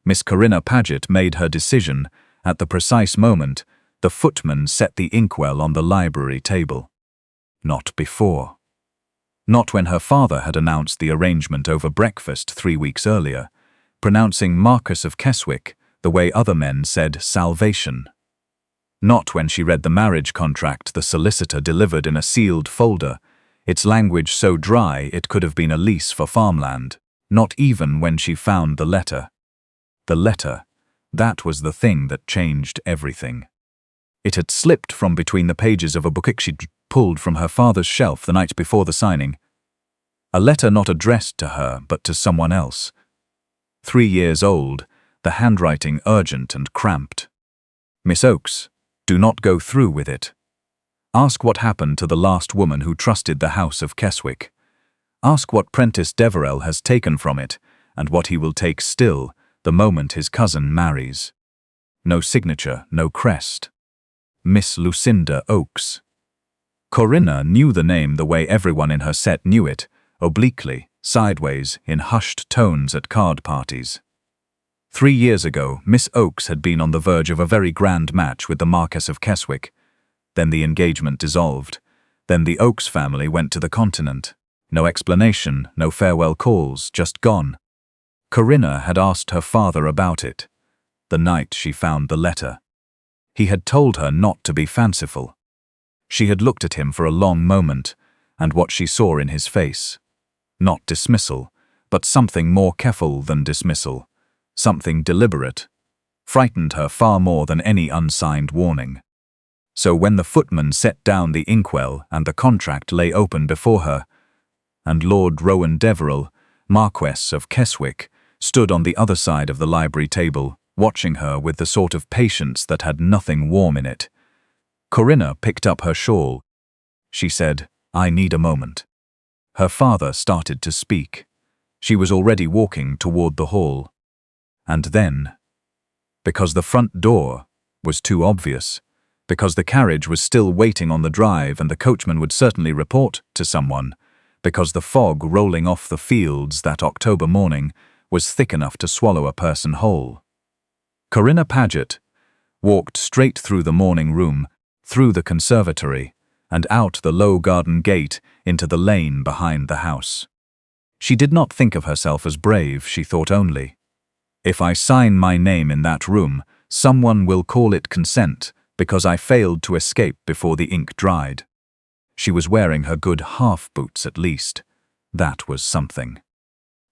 Miss Corinna Paget made her decision. At the precise moment, the footman set the inkwell on the library table. Not before. Not when her father had announced the arrangement over breakfast 3 weeks earlier, pronouncing Marquess of Kesswick the way other men said salvation. Not when she read the marriage contract the solicitor delivered in a sealed folder, its language so dry it could have been a lease for farmland. Not even when she found the letter. The letter, that was the thing that changed everything. It had slipped from between the pages of a book she'd pulled from her father's shelf the night before the signing. A letter not addressed to her, but to someone else. 3 years old, the handwriting urgent and cramped. Miss Oakes, do not go through with it. Ask what happened to the last woman who trusted the House of Kesswick. Ask what Prentice Deverell has taken from it, and what he will take still, the moment his cousin marries. No signature, no crest. Miss Lucinda Oakes. Corinna knew the name the way everyone in her set knew it, obliquely, sideways, in hushed tones at card parties. 3 years ago, Miss Oakes had been on the verge of a very grand match with the Marquess of Kesswick. Then the engagement dissolved. Then the Oakes family went to the continent. No explanation, no farewell calls, just gone. Corinna had asked her father about it, the night she found the letter. He had told her not to be fanciful. She had looked at him for a long moment, and what she saw in his face. Not dismissal, but something more careful than dismissal, something deliberate, frightened her far more than any unsigned warning. So when the footman set down the inkwell and the contract lay open before her, and Lord Rowan Deverell, Marquess of Kesswick, stood on the other side of the library table, watching her with the sort of patience that had nothing warm in it, Corinna picked up her shawl. She said, "I need a moment." Her father started to speak. She was already walking toward the hall. And then, because the front door was too obvious, because the carriage was still waiting on the drive and the coachman would certainly report to someone, because the fog rolling off the fields that October morning was thick enough to swallow a person whole, Corinna Paget walked straight through the morning room, through the conservatory, and out the low garden gate into the lane behind the house. She did not think of herself as brave, she thought only, if I sign my name in that room, someone will call it consent because I failed to escape before the ink dried. She was wearing her good half-boots at least. That was something.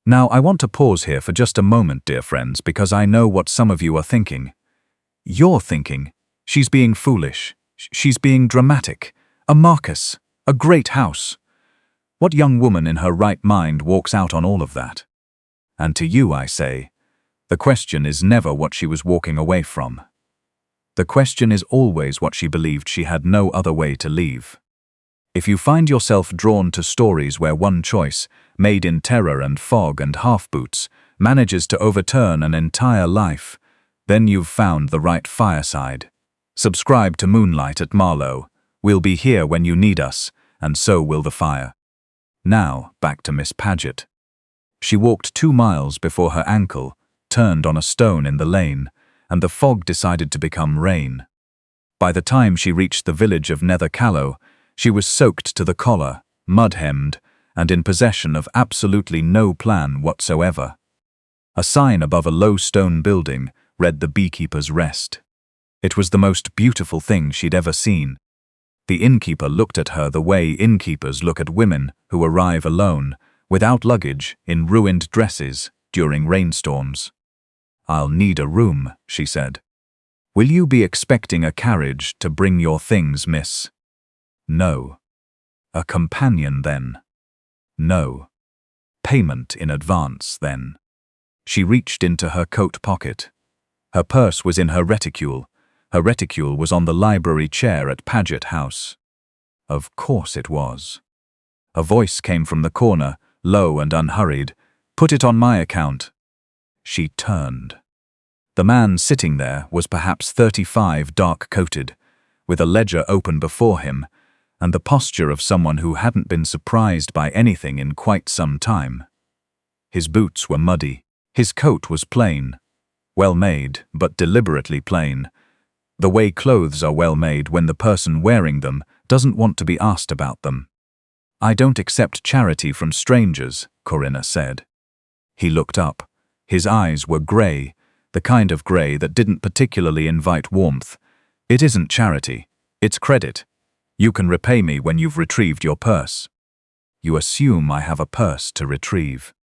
Now I want to pause here for just a moment, dear friends, because I know what some of you are thinking. You're thinking, she's being foolish, she's being dramatic, a Marquess, a great house. What young woman in her right mind walks out on all of that? And to you I say, the question is never what she was walking away from. The question is always what she believed she had no other way to leave. If you find yourself drawn to stories where one choice, made in terror and fog and half-boots, manages to overturn an entire life, then you've found the right fireside. Subscribe to Moonlight at Marlowe. We'll be here when you need us, and so will the fire. Now, back to Miss Paget. She walked 2 miles before her ankle turned on a stone in the lane, and the fog decided to become rain. By the time she reached the village of Nether Callow, she was soaked to the collar, mud-hemmed, and in possession of absolutely no plan whatsoever. A sign above a low stone building read the Beekeeper's Rest. It was the most beautiful thing she'd ever seen. The innkeeper looked at her the way innkeepers look at women who arrive alone, without luggage, in ruined dresses, during rainstorms. "I'll need a room," she said. "Will you be expecting a carriage to bring your things, miss?" "No." "A companion, then?" "No." "Payment in advance, then?" She reached into her coat pocket. Her purse was in her reticule. Her reticule was on the library chair at Paget House. Of course it was. A voice came from the corner, low and unhurried. "Put it on my account." She turned. The man sitting there was perhaps 35, dark-coated, with a ledger open before him, and the posture of someone who hadn't been surprised by anything in quite some time. His boots were muddy. His coat was plain. Well made, but deliberately plain. The way clothes are well made when the person wearing them doesn't want to be asked about them. I don't accept charity from strangers, Corinna said. He looked up. His eyes were grey, the kind of grey that didn't particularly invite warmth. It isn't charity, it's credit. You can repay me when you've retrieved your purse. You assume I have a purse to retrieve.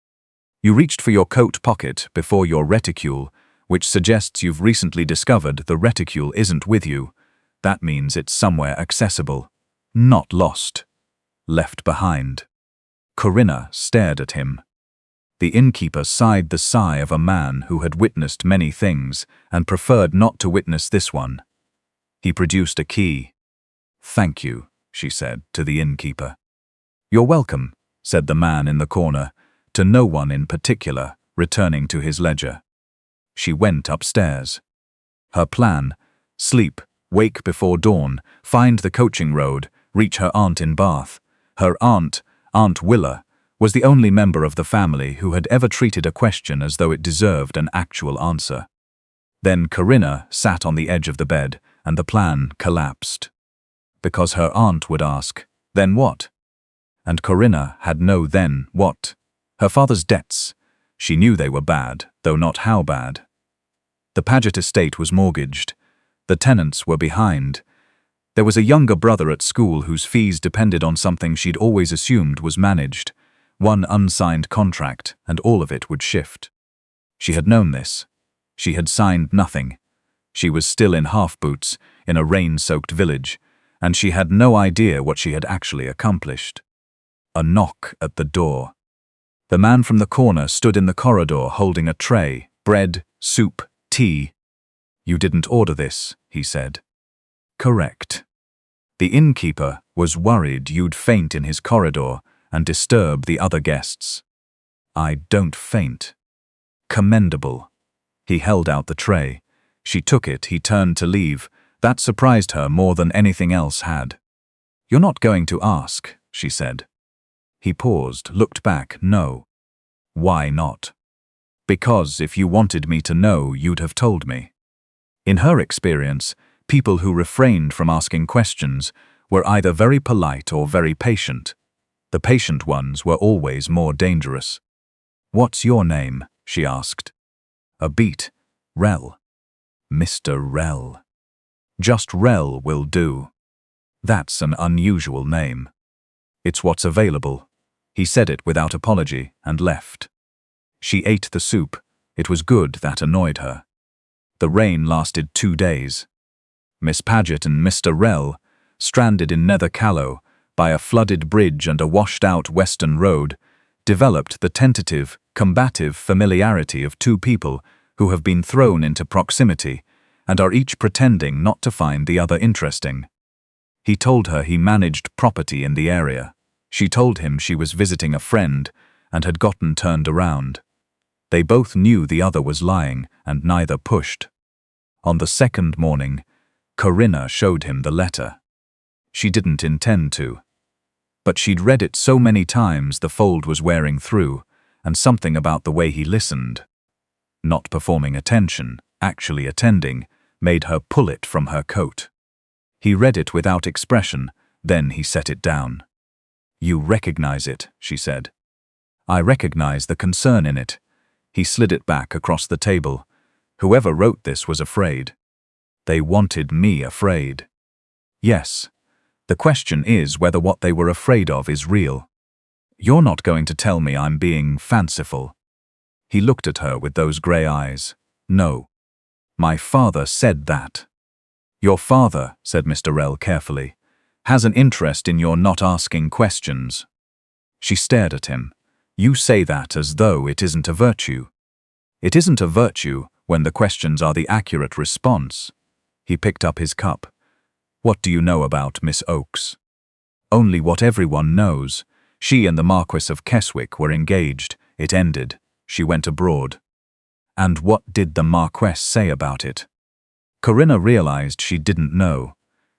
You reached for your coat pocket before your reticule, which suggests you've recently discovered the reticule isn't with you. That means it's somewhere accessible. Not lost. Left behind. Corinna stared at him. The innkeeper sighed the sigh of a man who had witnessed many things and preferred not to witness this one. He produced a key. "Thank you," she said to the innkeeper. "You're welcome," said the man in the corner, to no one in particular, returning to his ledger. She went upstairs. Her plan: sleep, wake before dawn, find the coaching road, reach her aunt in Bath. Her aunt, Aunt Willa, was the only member of the family who had ever treated a question as though it deserved an actual answer. Then Corinna sat on the edge of the bed, and the plan collapsed. Because her aunt would ask, "Then what?" And Corinna had no then what. Her father's debts. She knew they were bad, though not how bad. The Paget estate was mortgaged. The tenants were behind. There was a younger brother at school whose fees depended on something she'd always assumed was managed. One unsigned contract, and all of it would shift. She had known this. She had signed nothing. She was still in half-boots, in a rain-soaked village, and she had no idea what she had actually accomplished. A knock at the door. The man from the corner stood in the corridor holding a tray, bread, soup, tea. "You didn't order this," he said. "Correct." The innkeeper was worried you'd faint in his corridor and disturb the other guests. "I don't faint." Commendable. He held out the tray. She took it. He turned to leave. That surprised her more than anything else had. "You're not going to ask," she said. He paused, looked back. "No." "Why not?" "Because if you wanted me to know, you'd have told me." In her experience, people who refrained from asking questions were either very polite or very patient. The patient ones were always more dangerous. "What's your name?" she asked. A beat. "Rel." "Mr. Rel." "Just Rel will do." "That's an unusual name." "It's what's available." He said it without apology and left. She ate the soup. It was good, that annoyed her. The rain lasted 2 days. Miss Paget and Mr. Rel, stranded in Nether Callow by a flooded bridge and a washed-out western road, developed the tentative, combative familiarity of two people who have been thrown into proximity and are each pretending not to find the other interesting. He told her he managed property in the area. She told him she was visiting a friend and had gotten turned around. They both knew the other was lying, and neither pushed. On the second morning, Corinna showed him the letter. She didn't intend to. But she'd read it so many times the fold was wearing through, and something about the way he listened, not performing attention, actually attending, made her pull it from her coat. He read it without expression, then he set it down. "You recognize it," she said. "I recognize the concern in it." He slid it back across the table. "Whoever wrote this was afraid." "They wanted me afraid." "Yes. The question is whether what they were afraid of is real." "You're not going to tell me I'm being fanciful." He looked at her with those grey eyes. "No. My father said that." "Your father," said Mr. Rel carefully, "has an interest in your not asking questions." She stared at him. "You say that as though it isn't a virtue." "It isn't a virtue when the questions are the accurate response." He picked up his cup. "What do you know about Miss Oakes?" "Only what everyone knows. She and the Marquess of Kesswick were engaged. It ended. She went abroad." "And what did the Marquess say about it?" Corinna realized she didn't know.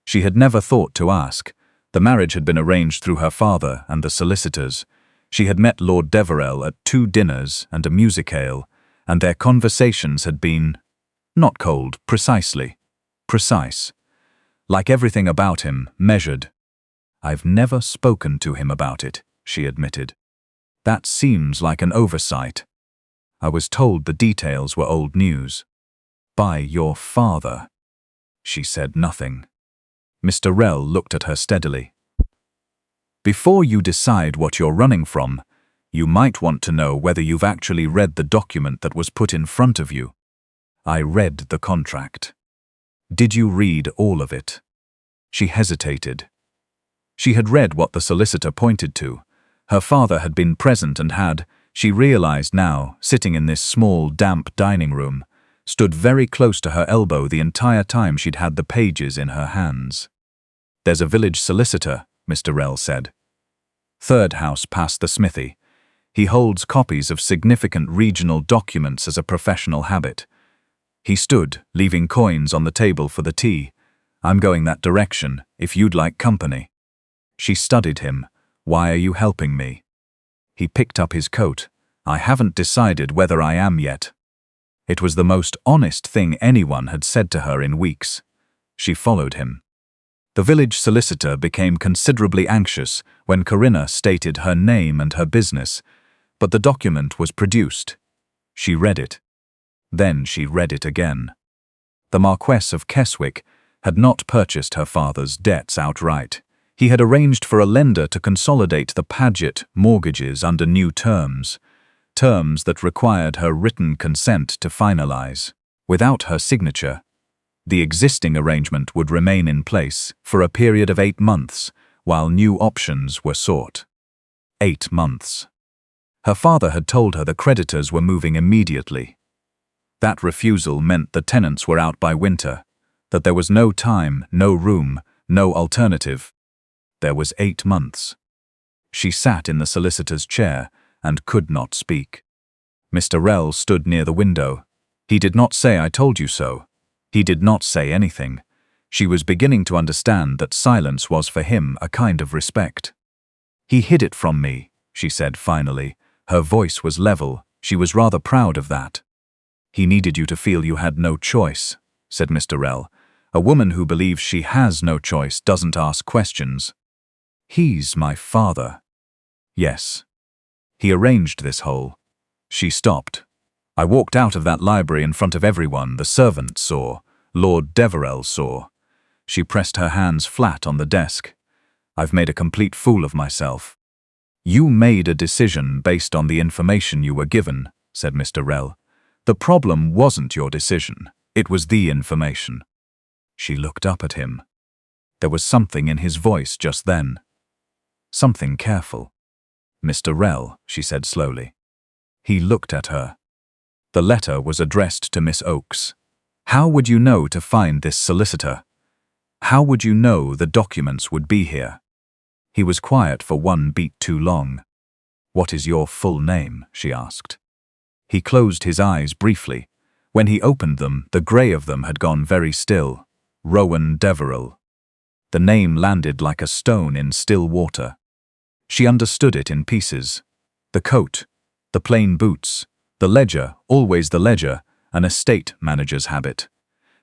She had never thought to ask. The marriage had been arranged through her father and the solicitors. She had met Lord Deverell at 2 dinners and a musicale, and their conversations had been not cold, precisely. Precise. Like everything about him, measured. "I've never spoken to him about it," she admitted. "That seems like an oversight. I was told the details were old news." "By your father." She said nothing. Mr. Rell looked at her steadily. "Before you decide what you're running from, you might want to know whether you've actually read the document that was put in front of you." "I read the contract." "Did you read all of it?" She hesitated. She had read what the solicitor pointed to. Her father had been present and had, she realized now, sitting in this small, damp dining room, stood very close to her elbow the entire time she'd had the pages in her hands. "There's a village solicitor," Mr. Rell said. "Third house past the smithy. He holds copies of significant regional documents as a professional habit." He stood, leaving coins on the table for the tea. "I'm going that direction, if you'd like company." She studied him. "Why are you helping me?" He picked up his coat. "I haven't decided whether I am yet." It was the most honest thing anyone had said to her in weeks. She followed him. The village solicitor became considerably anxious when Corinna stated her name and her business, but the document was produced. She read it. Then she read it again. The Marquess of Kesswick had not purchased her father's debts outright. He had arranged for a lender to consolidate the Paget mortgages under new terms that required her written consent to finalize. Without her signature, the existing arrangement would remain in place for a period of 8 months, while new options were sought. 8 months. Her father had told her the creditors were moving immediately. That refusal meant the tenants were out by winter, that there was no time, no room, no alternative. There was 8 months. She sat in the solicitor's chair and could not speak. Mr. Rell stood near the window. He did not say, "I told you so." He did not say anything. She was beginning to understand that silence was for him a kind of respect. "He hid it from me," she said finally. Her voice was level. She was rather proud of that. "He needed you to feel you had no choice," said Mr. Rell. "A woman who believes she has no choice doesn't ask questions." "He's my father." "Yes. He arranged this whole." She stopped. "I walked out of that library in front of everyone. The servant saw. Lord Deverell saw." She pressed her hands flat on the desk. "I've made a complete fool of myself." "You made a decision based on the information you were given," said Mr. Rell. "The problem wasn't your decision. It was the information." She looked up at him. There was something in his voice just then. Something careful. "Mr. Rell," she said slowly. He looked at her. The letter was addressed to Miss Oakes. "How would you know to find this solicitor? How would you know the documents would be here?" He was quiet for one beat too long. "What is your full name?" she asked. He closed his eyes briefly. When he opened them, the grey of them had gone very still. Rowan Deverell. The name landed like a stone in still water. She understood it in pieces. The coat, the plain boots, the ledger, always the ledger, an estate manager's habit.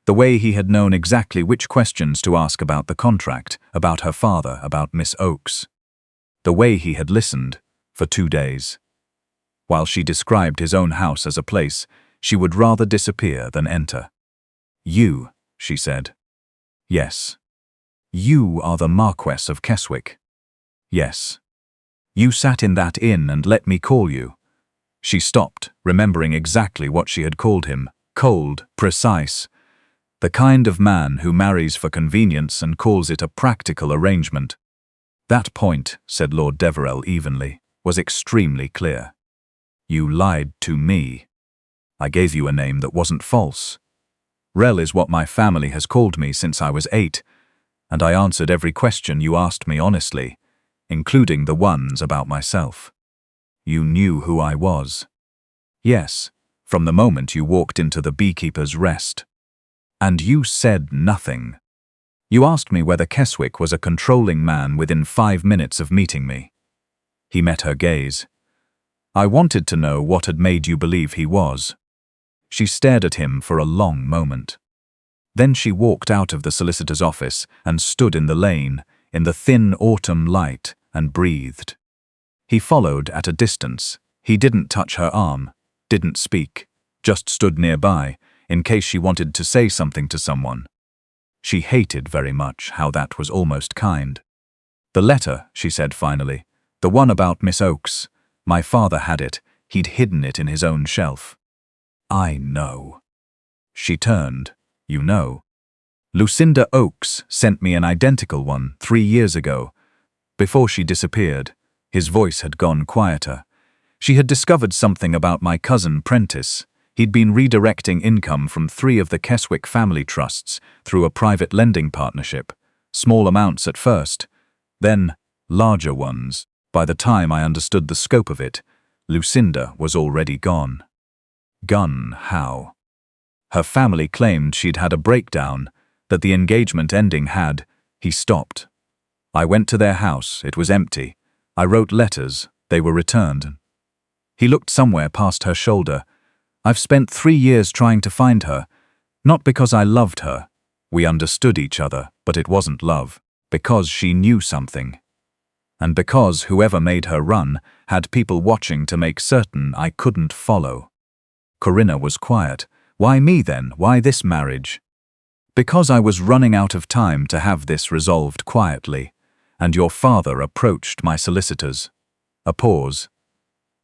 The way he had known exactly which questions to ask about the contract, about her father, about Miss Oakes. The way he had listened, for 2 days. While she described his own house as a place she would rather disappear than enter. "You," she said. "Yes." "You are the Marquess of Kesswick." "Yes." "You sat in that inn and let me call you." She stopped, remembering exactly what she had called him. Cold, precise. The kind of man who marries for convenience and calls it a practical arrangement. "That point," said Lord Deverell evenly, "was extremely clear. You lied to me. I gave you a name that wasn't false. Rell is what my family has called me since I was 8, and I answered every question you asked me honestly, including the ones about myself. You knew who I was. Yes, from the moment you walked into the Beekeeper's Rest. And you said nothing. You asked me whether Kesswick was a controlling man within 5 minutes of meeting me." He met her gaze. "I wanted to know what had made you believe he was." She stared at him for a long moment. Then she walked out of the solicitor's office and stood in the lane, in the thin autumn light, and breathed. He followed at a distance. He didn't touch her arm, didn't speak, just stood nearby, in case she wanted to say something to someone. She hated very much how that was almost kind. "The letter," she said finally, "the one about Miss Oakes. My father had it. He'd hidden it in his own shelf." "I know." She turned. "You know. Lucinda Oakes sent me an identical one 3 years ago." Before she disappeared, his voice had gone quieter. "She had discovered something about my cousin Prentice. He'd been redirecting income from 3 of the Kesswick family trusts through a private lending partnership. Small amounts at first, then larger ones. By the time I understood the scope of it, Lucinda was already gone." Gone how? Her family claimed she'd had a breakdown, that the engagement ending had. He stopped. "I went to their house. It was empty. I wrote letters. They were returned." He looked somewhere past her shoulder. "I've spent 3 years trying to find her. Not because I loved her. We understood each other, but it wasn't love. Because she knew something. And because whoever made her run had people watching to make certain I couldn't follow." Corinna was quiet. "Why me then? Why this marriage?" "Because I was running out of time to have this resolved quietly, and your father approached my solicitors." A pause.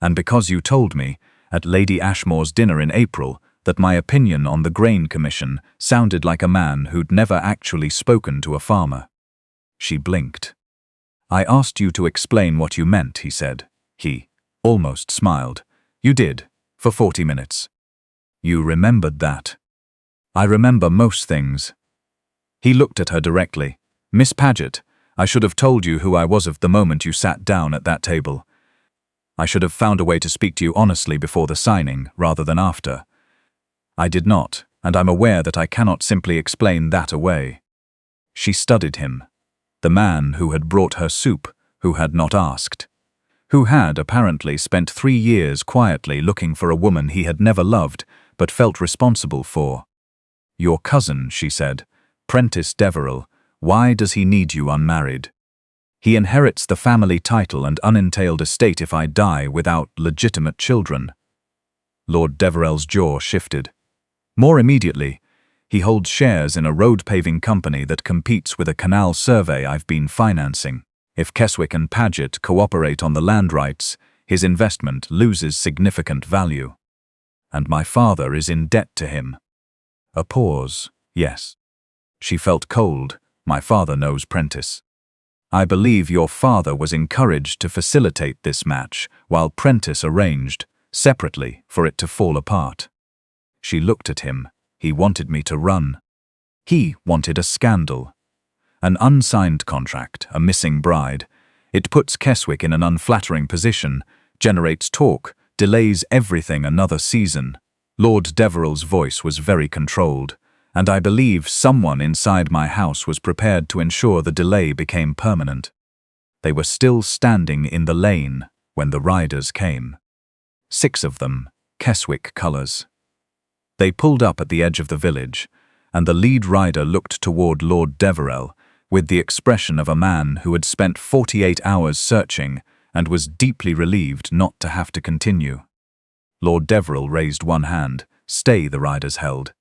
"And because you told me, at Lady Ashmore's dinner in April, that my opinion on the Grain Commission sounded like a man who'd never actually spoken to a farmer." She blinked. "I asked you to explain what you meant," he said. He almost smiled. "You did, for 40 minutes. You remembered that." "I remember most things." He looked at her directly. "Miss Paget, I should have told you who I was of the moment you sat down at that table. I should have found a way to speak to you honestly before the signing, rather than after. I did not, and I'm aware that I cannot simply explain that away." She studied him. The man who had brought her soup, who had not asked. Who had, apparently, spent 3 years quietly looking for a woman he had never loved, but felt responsible for. "Your cousin," she said, "Prentice Deverell, why does he need you unmarried? He inherits the family title and unentailed estate if I die without legitimate children." Lord Deverell's jaw shifted. "More immediately, he holds shares in a road paving company that competes with a canal survey I've been financing. If Kesswick and Paget cooperate on the land rights, his investment loses significant value. And my father is in debt to him." A pause. "Yes." She felt cold. "My father knows Prentice. I believe your father was encouraged to facilitate this match, while Prentice arranged, separately, for it to fall apart." She looked at him. "He wanted me to run." He wanted a scandal. An unsigned contract, a missing bride. It puts Kesswick in an unflattering position, generates talk, delays everything another season. Lord Deverell's voice was very controlled, and I believe someone inside my house was prepared to ensure the delay became permanent. They were still standing in the lane when the riders came. 6 of them, Kesswick colours. They pulled up at the edge of the village, and the lead rider looked toward Lord Deverell with the expression of a man who had spent 48 hours searching and was deeply relieved not to have to continue. Lord Deverell raised one hand. "Stay," the riders held.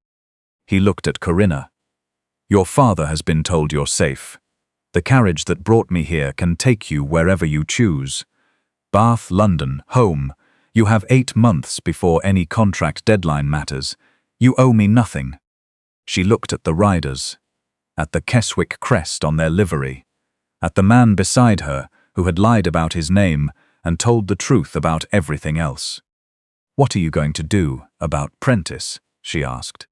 He looked at Corinna. "Your father has been told you're safe. The carriage that brought me here can take you wherever you choose. Bath, London, home. You have 8 months before any contract deadline matters. You owe me nothing." She looked at the riders, at the Kesswick crest on their livery, at the man beside her who had lied about his name and told the truth about everything else. "What are you going to do about Prentice?" she asked.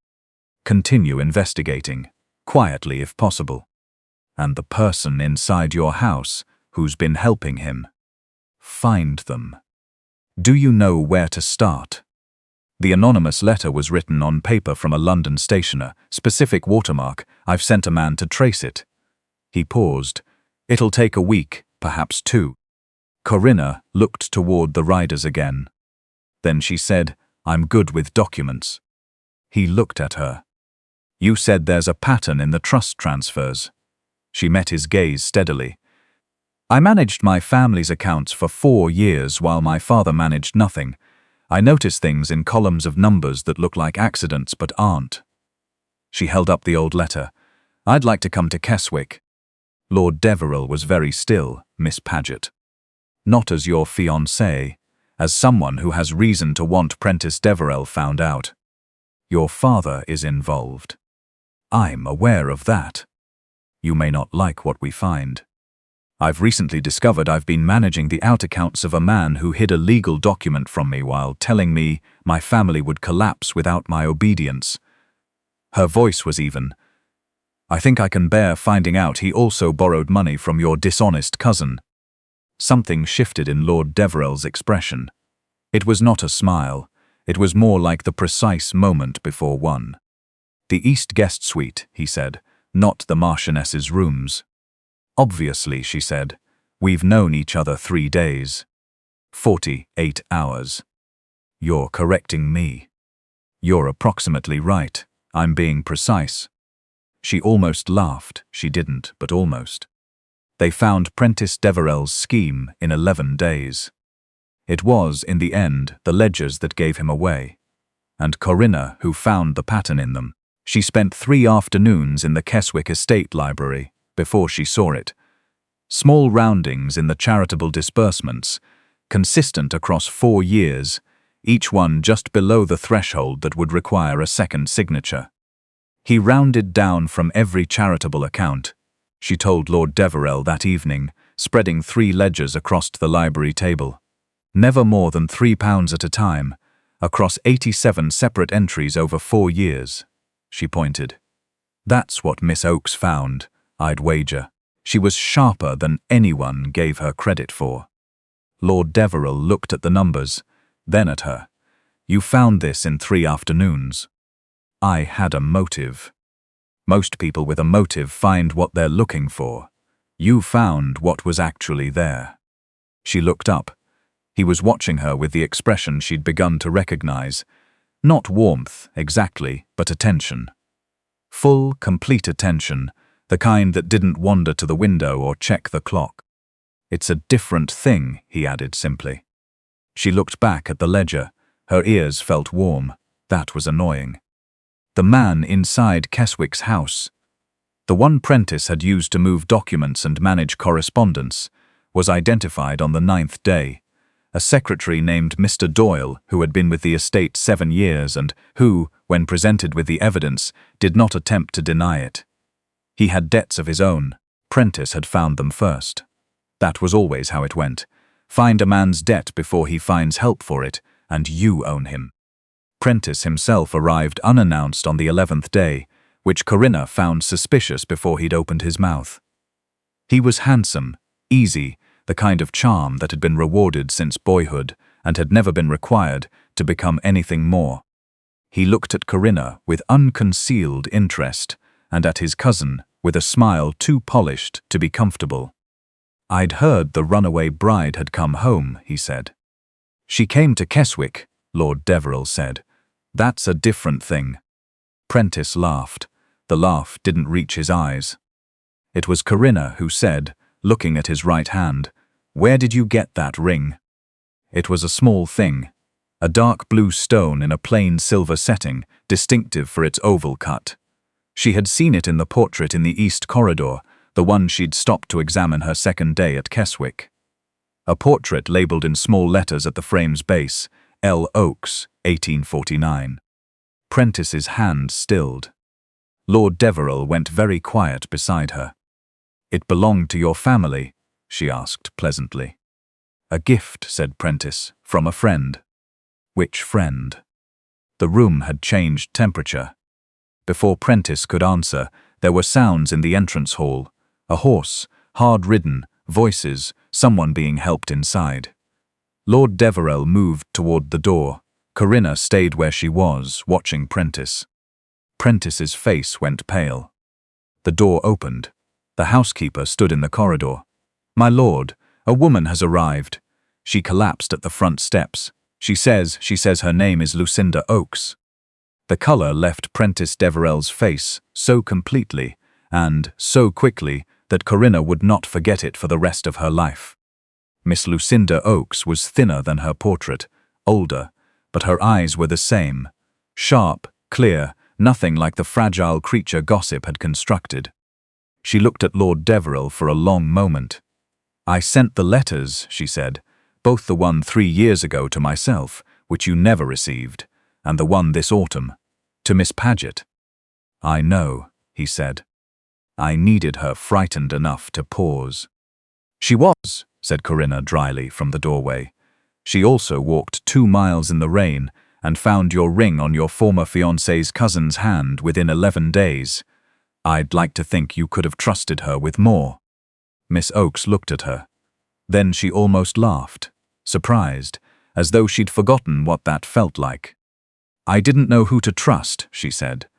"Continue investigating, quietly if possible. And the person inside your house who's been helping him. Find them. Do you know where to start?" The anonymous letter was written on paper from a London stationer, specific watermark. "I've sent a man to trace it." He paused. "It'll take a week, perhaps 2. Corinna looked toward the riders again. Then she said, "I'm good with documents." He looked at her. You said there's a pattern in the trust transfers. She met his gaze steadily. I managed my family's accounts for 4 years while my father managed nothing. I notice things in columns of numbers that look like accidents but aren't. She held up the old letter. I'd like to come to Kesswick. Lord Deverell was very still, Miss Paget. Not as your fiancée, as someone who has reason to want Prentice Deverell found out. Your father is involved. I'm aware of that. You may not like what we find. I've recently discovered I've been managing the out accounts of a man who hid a legal document from me while telling me my family would collapse without my obedience. Her voice was even. I think I can bear finding out he also borrowed money from your dishonest cousin. Something shifted in Lord Deverell's expression. It was not a smile. It was more like the precise moment before one. The East Guest Suite, he said, not the Marchioness's rooms. Obviously, she said, we've known each other 3 days. 48 hours. You're correcting me. You're approximately right. I'm being precise. She almost laughed. She didn't, but almost. They found Prentice Deverell's scheme in 11 days. It was, in the end, the ledgers that gave him away. And Corinna, who found the pattern in them. She spent 3 afternoons in the Kesswick Estate Library before she saw it. Small roundings in the charitable disbursements, consistent across 4 years, each one just below the threshold that would require a second signature. He rounded down from every charitable account, she told Lord Deverell that evening, spreading 3 ledgers across the library table. Never more than £3 at a time, across 87 separate entries over 4 years, she pointed. That's what Miss Oakes found, I'd wager. She was sharper than anyone gave her credit for. Lord Deverell looked at the numbers, then at her. You found this in 3 afternoons. I had a motive. Most people with a motive find what they're looking for. You found what was actually there. She looked up. He was watching her with the expression she'd begun to recognize. Not warmth, exactly, but attention. Full, complete attention, the kind that didn't wander to the window or check the clock. It's a different thing, he added simply. She looked back at the ledger. Her ears felt warm. That was annoying. The man inside Kesswick's house, the one Prentice had used to move documents and manage correspondence, was identified on the 9th day. A secretary named Mr. Doyle, who had been with the estate 7 years and who, when presented with the evidence, did not attempt to deny it. He had debts of his own. Prentice had found them first. That was always how it went. Find a man's debt before he finds help for it, and you own him. Prentice himself arrived unannounced on the 11th day, which Corinna found suspicious before he'd opened his mouth. He was handsome, easy, the kind of charm that had been rewarded since boyhood and had never been required to become anything more. He looked at Corinna with unconcealed interest and at his cousin with a smile too polished to be comfortable. I'd heard the runaway bride had come home, he said. She came to Kesswick, Lord Deverell said. That's a different thing. Prentice laughed. The laugh didn't reach his eyes. It was Corinna who said, looking at his right hand, "Where did you get that ring?" It was a small thing, a dark blue stone in a plain silver setting, distinctive for its oval cut. She had seen it in the portrait in the East Corridor, the one she'd stopped to examine her second day at Kesswick. A portrait labelled in small letters at the frame's base, L. Oakes, 1849. Prentice's hand stilled. Lord Deverell went very quiet beside her. "It belonged to your family?" she asked pleasantly. "A gift," said Prentice, "from a friend." "Which friend?" The room had changed temperature. Before Prentice could answer, there were sounds in the entrance hall. A horse, hard-ridden, voices, someone being helped inside. Lord Deverell moved toward the door. Corinna stayed where she was, watching Prentice. Prentice's face went pale. The door opened. The housekeeper stood in the corridor. "My lord, a woman has arrived." She collapsed at the front steps. She says her name is Lucinda Oakes." The colour left Prentice Deverell's face so completely and so quickly that Corinna would not forget it for the rest of her life. Miss Lucinda Oakes was thinner than her portrait, older, but her eyes were the same, sharp, clear, nothing like the fragile creature gossip had constructed. She looked at Lord Deverell for a long moment. "I sent the letters," she said, "both the one 3 years ago to myself, which you never received, and the one this autumn, to Miss Paget." "I know," he said. I needed her frightened enough to pause. "She was," said Corinna dryly from the doorway. "She also walked 2 miles in the rain and found your ring on your former fiancé's cousin's hand within 11 days. I'd like to think you could have trusted her with more." Miss Oakes looked at her. Then she almost laughed, surprised, as though she'd forgotten what that felt like. "I didn't know who to trust," she said.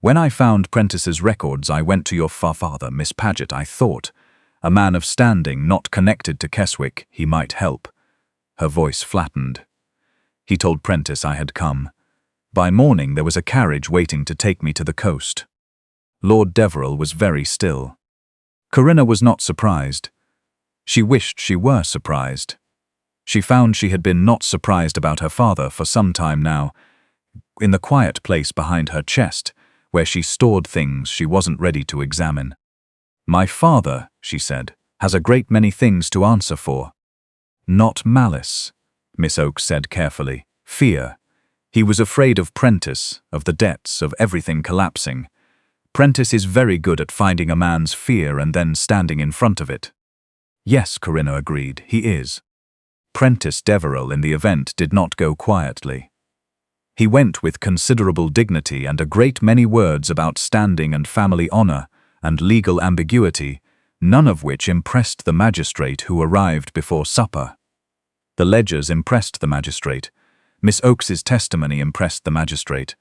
"When I found Prentice's records, I went to your father, Miss Paget. I thought, a man of standing, not connected to Kesswick, he might help." Her voice flattened. "He told Prentice I had come. By morning there was a carriage waiting to take me to the coast." Lord Deverell was very still. Corinna was not surprised. She wished she were surprised. She found she had been not surprised about her father for some time now. In the quiet place behind her chest, where she stored things she wasn't ready to examine. "My father," she said, "has a great many things to answer for." "Not malice," Miss Oakes said carefully. "Fear. He was afraid of Prentice, of the debts, of everything collapsing. Prentice is very good at finding a man's fear and then standing in front of it." "Yes," Corinna agreed, "he is." Prentice Deverell in the event did not go quietly. He went with considerable dignity and a great many words about standing and family honour and legal ambiguity, none of which impressed the magistrate who arrived before supper. The ledgers impressed the magistrate. Miss Oakes's testimony impressed the magistrate.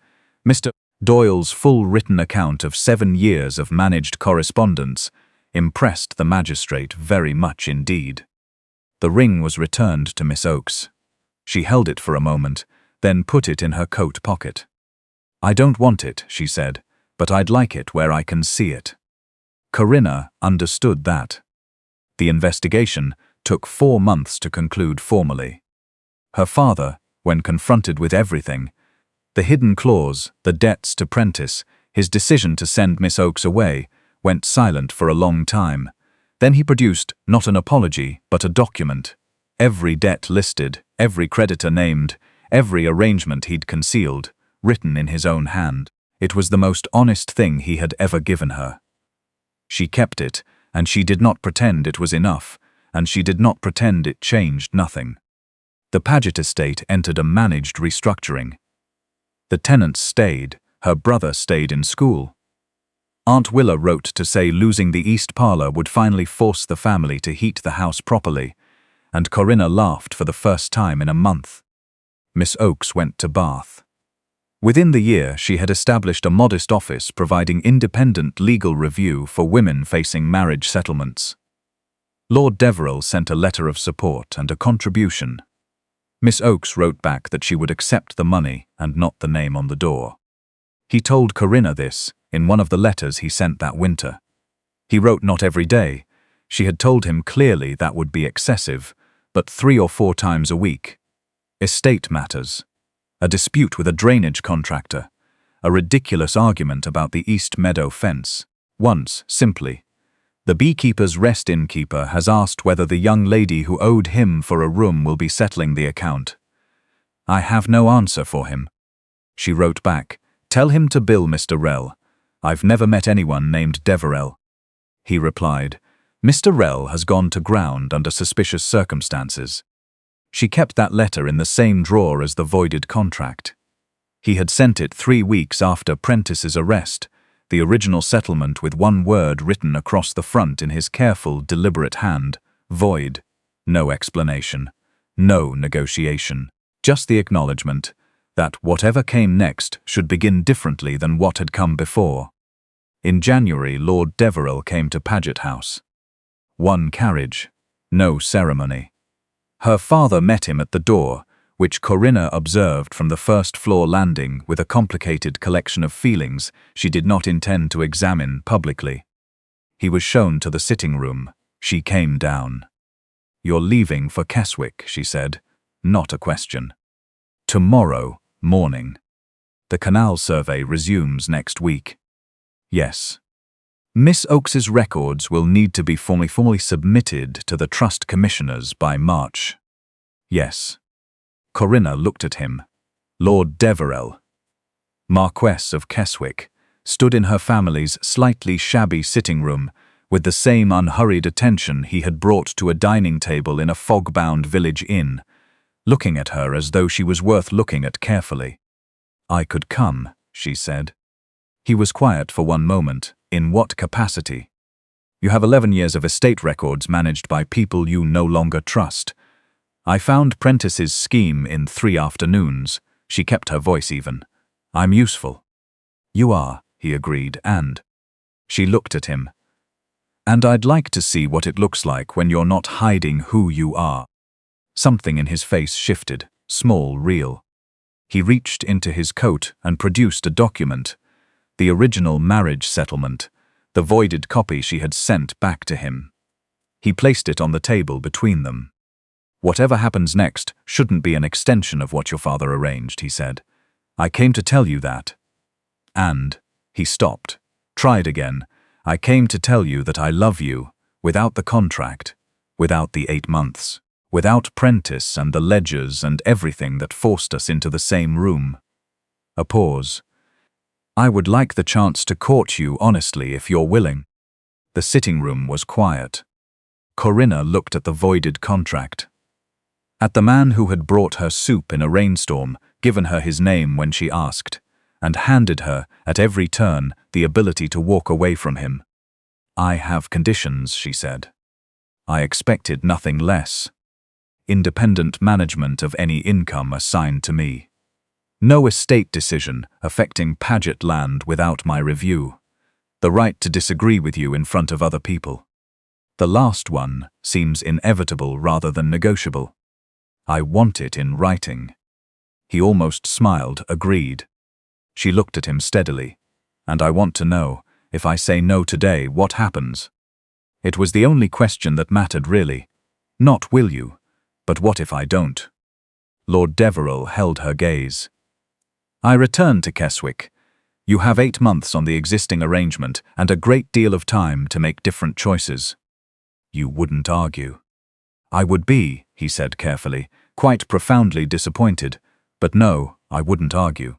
Mr. Doyle's full written account of 7 years of managed correspondence impressed the magistrate very much indeed. The ring was returned to Miss Oakes. She held it for a moment, then put it in her coat pocket. "I don't want it," she said, "but I'd like it where I can see it." Corinna understood that. The investigation took 4 months to conclude formally. Her father, when confronted with everything, the hidden clause, the debts to Prentice, his decision to send Miss Oakes away, went silent for a long time. Then he produced not an apology, but a document. Every debt listed, every creditor named, every arrangement he'd concealed, written in his own hand. It was the most honest thing he had ever given her. She kept it, and she did not pretend it was enough, and she did not pretend it changed nothing. The Paget estate entered a managed restructuring. The tenants stayed, her brother stayed in school. Aunt Willa wrote to say losing the east parlour would finally force the family to heat the house properly, and Corinna laughed for the first time in a month. Miss Oakes went to Bath. Within the year, she had established a modest office providing independent legal review for women facing marriage settlements. Lord Deverell sent a letter of support and a contribution. Miss Oakes wrote back that she would accept the money and not the name on the door. He told Corinna this in one of the letters he sent that winter. He wrote not every day. She had told him clearly that would be excessive, but 3 or 4 times a week. Estate matters. A dispute with a drainage contractor. A ridiculous argument about the East Meadow fence. Once, simply, "The beekeeper's rest-in keeper has asked whether the young lady who owed him for a room will be settling the account. I have no answer for him." She wrote back, "Tell him to bill Mr. Rell. I've never met anyone named Deverell." He replied, "Mr. Rell has gone to ground under suspicious circumstances." She kept that letter in the same drawer as the voided contract. He had sent it 3 weeks after Prentice's arrest, the original settlement with one word written across the front in his careful, deliberate hand, void. No explanation. No negotiation. Just the acknowledgement that whatever came next should begin differently than what had come before. In January, Lord Deverell came to Paget House. 1 carriage. No ceremony. Her father met him at the door, which Corinna observed from the first-floor landing with a complicated collection of feelings she did not intend to examine publicly. He was shown to the sitting room. She came down. "You're leaving for Kesswick," she said, not a question. "Tomorrow morning. The canal survey resumes next week." "Yes." "Miss Oakes's records will need to be formally submitted to the trust commissioners by March." "Yes." Corinna looked at him. Lord Deverell, Marquess of Kesswick, stood in her family's slightly shabby sitting room with the same unhurried attention he had brought to a dining table in a fog-bound village inn, looking at her as though she was worth looking at carefully. "I could come," she said. He was quiet for one moment. "In what capacity?" "You have 11 years of estate records managed by people you no longer trust. I found Prentice's scheme in 3 afternoons." She kept her voice even. "I'm useful." "You are," he agreed, and... She looked at him. "And I'd like to see what it looks like when you're not hiding who you are." Something in his face shifted, small, real. He reached into his coat and produced a document, the original marriage settlement, the voided copy she had sent back to him. He placed it on the table between them. "Whatever happens next shouldn't be an extension of what your father arranged," he said. "I came to tell you that." And he stopped, tried again. "I came to tell you that I love you, without the contract, without the 8 months, without Prentice and the ledgers and everything that forced us into the same room." A pause. "I would like the chance to court you honestly if you're willing." The sitting room was quiet. Corinna looked at the voided contract. At the man who had brought her soup in a rainstorm, given her his name when she asked, and handed her, at every turn, the ability to walk away from him. "I have conditions," she said. "I expected nothing less. Independent management of any income assigned to me. No estate decision affecting Paget land without my review. The right to disagree with you in front of other people. The last one seems inevitable rather than negotiable. I want it in writing." He almost smiled, agreed. She looked at him steadily. "And I want to know, if I say no today, what happens?" It was the only question that mattered really. Not will you, but what if I don't? Lord Deverell held her gaze. "I return to Kesswick. You have 8 months on the existing arrangement and a great deal of time to make different choices." "You wouldn't argue." "I would be," he said carefully, quite profoundly disappointed, "but no, I wouldn't argue."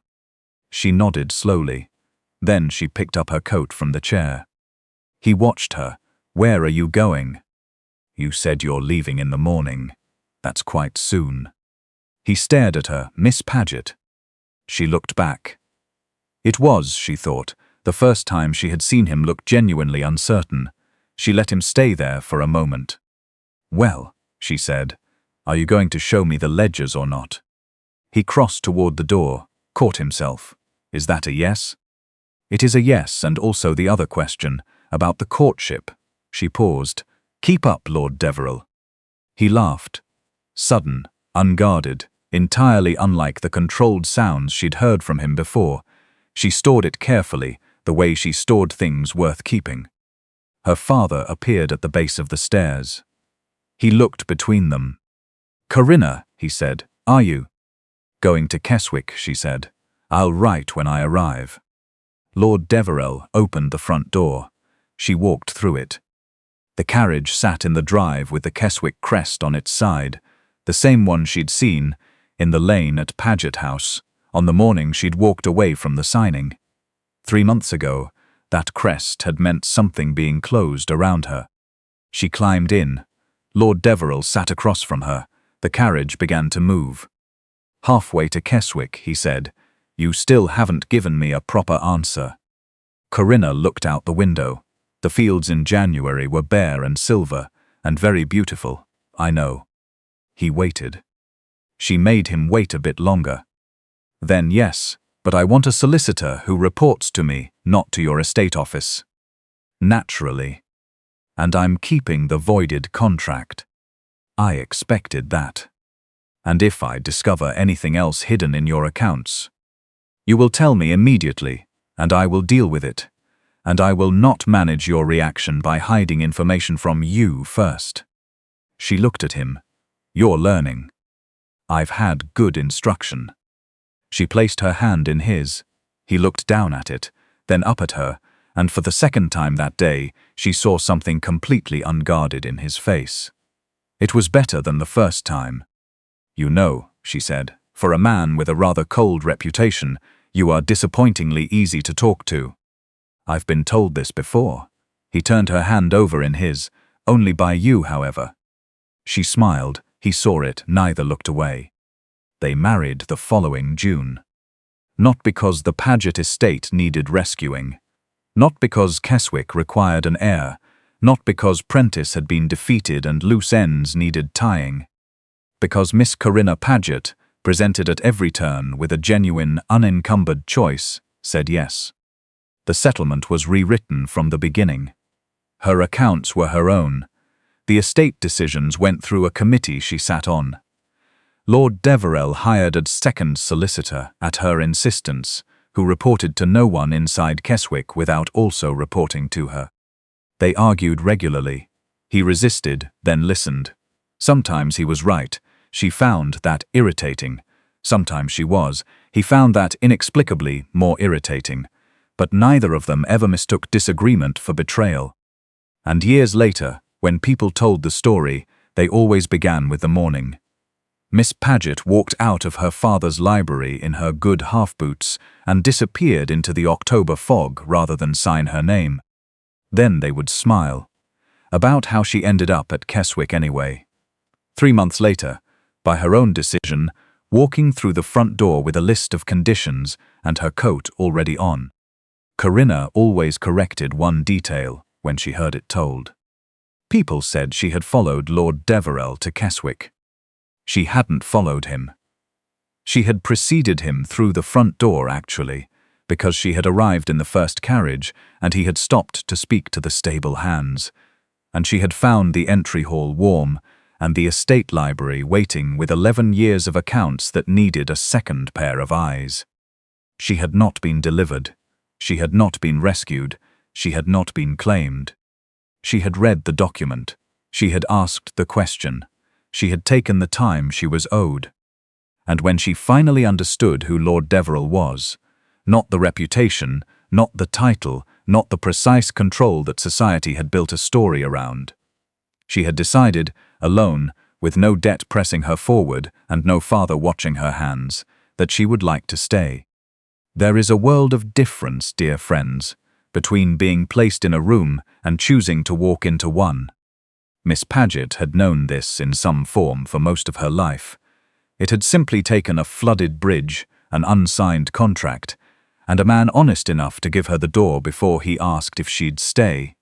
She nodded slowly. Then she picked up her coat from the chair. He watched her. "Where are you going?" "You said you're leaving in the morning. That's quite soon." He stared at her. "Miss Paget." She looked back. It was, she thought, the first time she had seen him look genuinely uncertain. She let him stay there for a moment. "Well," she said, "are you going to show me the ledgers or not?" He crossed toward the door, caught himself. "Is that a yes?" "It is a yes, and also the other question, about the courtship." She paused. "Keep up, Lord Deverell." He laughed. Sudden, unguarded, entirely unlike the controlled sounds she'd heard from him before. She stored it carefully, the way she stored things worth keeping. Her father appeared at the base of the stairs. He looked between them. "Corinna," he said, "are you?" "Going to Kesswick," she said. "I'll write when I arrive." Lord Deverell opened the front door. She walked through it. The carriage sat in the drive with the Kesswick crest on its side, the same one she'd seen in the lane at Paget House on the morning she'd walked away from the signing. 3 months ago, that crest had meant something being closed around her. She climbed in. Lord Deverell sat across from her. The carriage began to move. "Halfway to Kesswick," he said. "You still haven't given me a proper answer." Corinna looked out the window. The fields in January were bare and silver, and very beautiful. "I know." He waited. She made him wait a bit longer. "Then yes, but I want a solicitor who reports to me, not to your estate office." "Naturally. And I'm keeping the voided contract." "I expected that." And if I discover anything else hidden in your accounts, you will tell me immediately, and I will deal with it. And I will not manage your reaction by hiding information from you first." She looked at him. "You're learning. I've had good instruction." She placed her hand in his. He looked down at it, then up at her, and for the second time that day, she saw something completely unguarded in his face. It was better than the first time. "You know," she said, "for a man with a rather cold reputation, you are disappointingly easy to talk to." "I've been told this before." He turned her hand over in his. "Only by you, however." She smiled. He saw it. Neither looked away. They married the following June. Not because the Paget estate needed rescuing. Not because Kesswick required an heir. Not because Prentice had been defeated and loose ends needed tying. Because Miss Corinna Paget, presented at every turn with a genuine, unencumbered choice, said yes. The settlement was rewritten from the beginning. Her accounts were her own. The estate decisions went through a committee she sat on. Lord Deverell hired a second solicitor at her insistence, who reported to no one inside Kesswick without also reporting to her. They argued regularly. He resisted, then listened. Sometimes he was right. She found that irritating. Sometimes she was. He found that inexplicably more irritating. But neither of them ever mistook disagreement for betrayal. And years later, when people told the story, they always began with the morning. Miss Paget walked out of her father's library in her good half-boots and disappeared into the October fog rather than sign her name. Then they would smile. About how she ended up at Kesswick anyway. 3 months later, by her own decision, walking through the front door with a list of conditions and her coat already on. Corinna always corrected one detail when she heard it told. People said she had followed Lord Deverell to Kesswick. She hadn't followed him. She had preceded him through the front door, actually, because she had arrived in the first carriage and he had stopped to speak to the stable hands, and she had found the entry hall warm and the estate library waiting with 11 years of accounts that needed a second pair of eyes. She had not been delivered. She had not been rescued. She had not been claimed. She had read the document. She had asked the question. She had taken the time she was owed. And when she finally understood who Lord Deverell was, not the reputation, not the title, not the precise control that society had built a story around, she had decided, alone, with no debt pressing her forward and no father watching her hands, that she would like to stay. There is a world of difference, dear friends, between being placed in a room and choosing to walk into one. Miss Paget had known this in some form for most of her life. It had simply taken a flooded bridge, an unsigned contract, and a man honest enough to give her the door before he asked if she'd stay,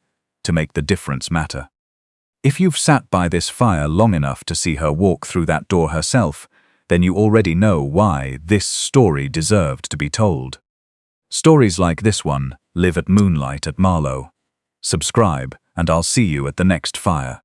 to make the difference matter. If you've sat by this fire long enough to see her walk through that door herself, then you already know why this story deserved to be told. Stories like this one live at Moonlight at Marlowe. Subscribe, and I'll see you at the next fire.